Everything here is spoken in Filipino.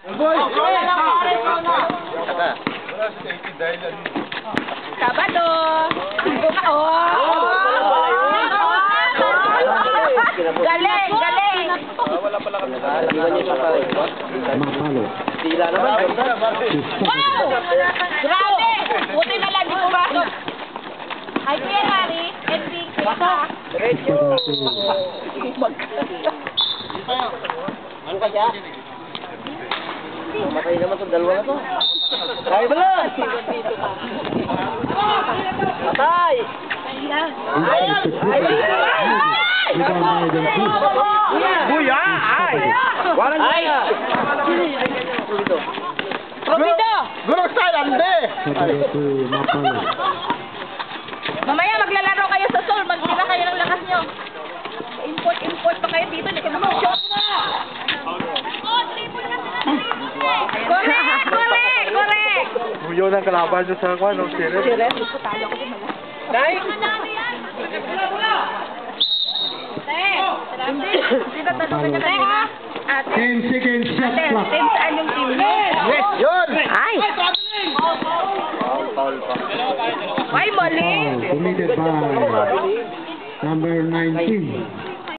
Sabado. Galing, galing. Wala pala kami. Mapalo. Tila naman. Wow! Grabe! Buti na lang di pumasok. Ay, Kuya Harry, ending. Pasok. Ano ka siya? Matay naman itong dalawa na to. Kaya ba lang? Patay! Buya! Ay! Walang gaya! Probido! Gurong style, ande! Mamaya maglalaro kayo sa Sol, magtira kayo ng lakas nyo. Import pa kayo dito, hindi ka mag-shot na. Correct! Buyo ng kalaban nyo sa kwan, no? Sire? Dahil? Hindi na tanong ka na. 10 seconds shot clock. Saan yung team nyo? Yes, yun! Ay! Foul pa. Ay, mali! Committed by number 19.